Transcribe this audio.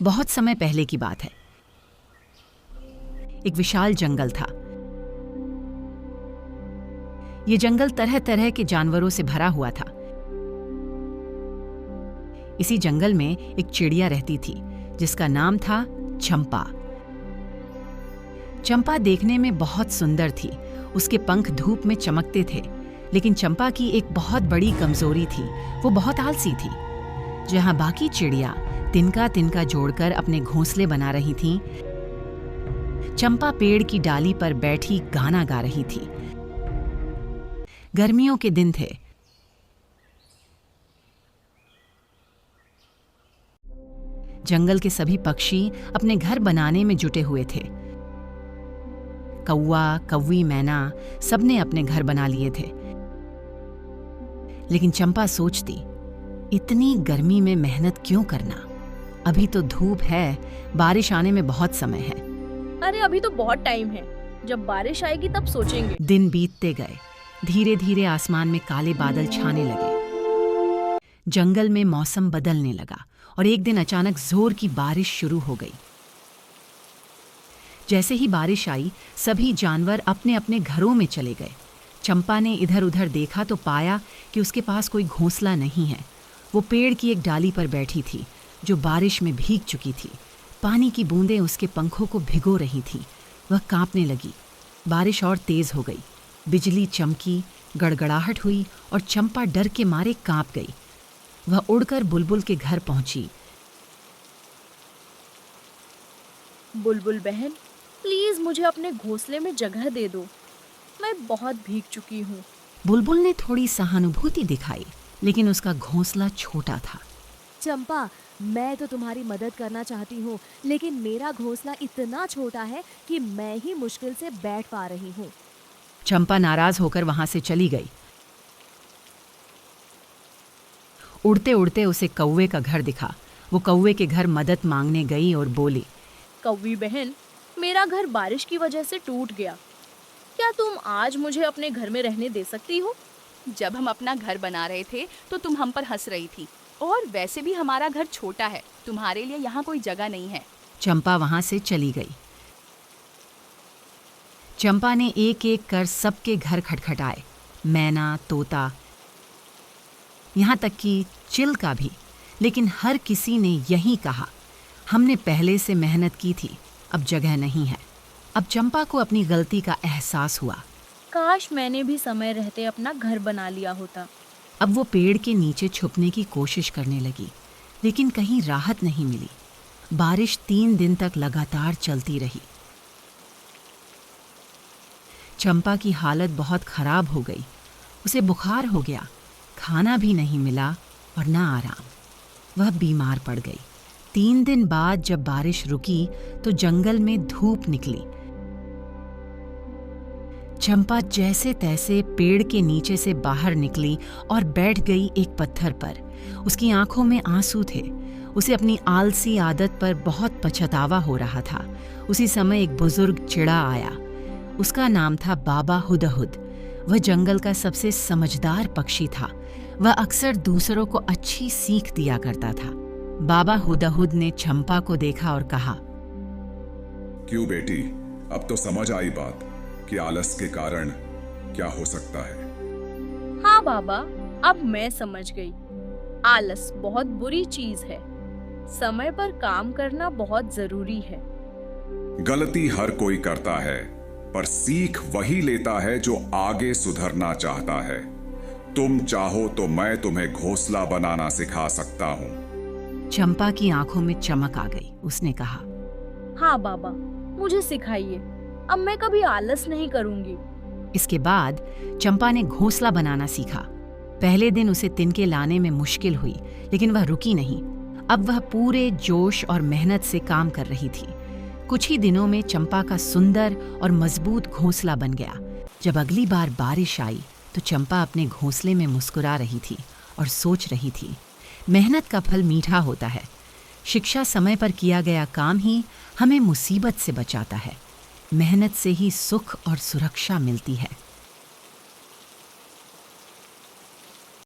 बहुत समय पहले की बात है। एक विशाल जंगल था। यह जंगल तरह तरह के जानवरों से भरा हुआ था। इसी जंगल में एक चिड़िया रहती थी जिसका नाम था चंपा। चंपा देखने में बहुत सुंदर थी। उसके पंख धूप में चमकते थे। लेकिन चंपा की एक बहुत बड़ी कमजोरी थी, वो बहुत आलसी थी। जहां बाकी चिड़िया तिनका तिनका जोड़कर अपने घोंसले बना रही थीं, चंपा पेड़ की डाली पर बैठी गाना गा रही थी। गर्मियों के दिन थे। जंगल के सभी पक्षी अपने घर बनाने में जुटे हुए थे। कौवा, कौवी, मैना सबने अपने घर बना लिए थे। लेकिन चंपा सोचती, इतनी गर्मी में मेहनत क्यों करना? अभी तो धूप है, बारिश आने में बहुत समय है। अरे अभी तो बहुत टाइम है, जब बारिश आएगी तब सोचेंगे। दिन बीतते गए। धीरे धीरे आसमान में काले बादल छाने लगे। जंगल में मौसम बदलने लगा और एक दिन अचानक जोर की बारिश शुरू हो गई। जैसे ही बारिश आई, सभी जानवर अपने अपने घरों में चले गए। चंपा ने इधर उधर देखा तो पाया कि उसके पास कोई घोंसला नहीं है। वो पेड़ की एक डाली पर बैठी थी जो बारिश में भीग चुकी थी। पानी की बूंदें उसके पंखों को भिगो रही थीं। वह कांपने लगी। बारिश और तेज हो गई। बिजली चमकी, गड़गड़ाहट हुई और चंपा डर के मारे कांप गई। वह उड़कर बुलबुल के घर पहुंची। बुलबुल बहन, प्लीज मुझे अपने घोंसले में जगह दे दो, मैं बहुत भीग चुकी हूँ। बुलबुल ने थोड़ी सहानुभूति दिखाई, लेकिन उसका घोंसला छोटा था। चंपा, मैं तो तुम्हारी मदद करना चाहती हूँ, लेकिन मेरा घोंसला इतना छोटा है कि मैं ही मुश्किल से बैठ पा रही हूँ। चंपा नाराज होकर वहां से चली गई। उड़ते उड़ते उसे कौवे का घर दिखा। वो कौवे के घर मदद मांगने गई और बोली, कौवी बहन, मेरा घर बारिश की वजह से टूट गया। क्या तुम आज मुझे अपने घर में रहने दे सकती हो? जब हम अपना घर बना रहे थे तो तुम हम पर हंस रही थी, और वैसे भी हमारा घर छोटा है, तुम्हारे लिए यहाँ कोई जगह नहीं है। चंपा वहां से चली गई। चंपा ने एक एक कर सबके घर खटखटाए। मैना, तोता, यहां तक कि चिल का भी। लेकिन हर किसी ने यही कहा, हमने पहले से मेहनत की थी, अब जगह नहीं है। अब चंपा को अपनी गलती का एहसास हुआ। काश मैंने भी समय रहते अपना घर बना लिया होता। अब वो पेड़ के नीचे छुपने की कोशिश करने लगी, लेकिन कहीं राहत नहीं मिली। बारिश 3 दिन तक लगातार चलती रही। चंपा की हालत बहुत खराब हो गई। उसे बुखार हो गया, खाना भी नहीं मिला और ना आराम। वह बीमार पड़ गई। 3 दिन बाद जब बारिश रुकी तो जंगल में धूप निकली। चंपा जैसे तैसे पेड़ के नीचे से बाहर निकली और बैठ गई एक पत्थर पर। उसकी आंखों में आंसू थे। उसे अपनी आलसी आदत पर बहुत पछतावा हो रहा था। उसी समय एक बुजुर्ग चिड़ा आया। उसका नाम था बाबा हुदहुद। वह जंगल का सबसे समझदार पक्षी था। वह अक्सर दूसरों को अच्छी सीख दिया करता था। बाबा हुदहुद ने चंपा को देखा और कहा, क्यों बेटी, अब तो समझ आई बात कि आलस के कारण क्या हो सकता है। हाँ बाबा, अब मैं समझ गई। आलस बहुत बुरी चीज है। समय पर काम करना बहुत जरूरी है। गलती हर कोई करता है, पर सीख वही लेता है जो आगे सुधरना चाहता है। तुम चाहो तो मैं तुम्हें घोंसला बनाना सिखा सकता हूँ। चंपा की आंखों में चमक आ गई। उसने कहा, हाँ बाबा, मुझे सिखाइए। अब मैं कभी आलस नहीं करूंगी। इसके बाद चंपा ने घोंसला बनाना सीखा। पहले दिन उसे तिनके लाने में मुश्किल हुई, लेकिन वह रुकी नहीं। अब वह पूरे जोश और मेहनत से काम कर रही थी। कुछ ही दिनों में चंपा का सुंदर और मजबूत घोंसला बन गया। जब अगली बार बारिश आई तो चंपा अपने घोंसले में मुस्कुरा रही थी और सोच रही थी, मेहनत का फल मीठा होता है। शिक्षा समय पर किया गया काम ही हमें मुसीबत से बचाता है। मेहनत से ही सुख और सुरक्षा मिलती है।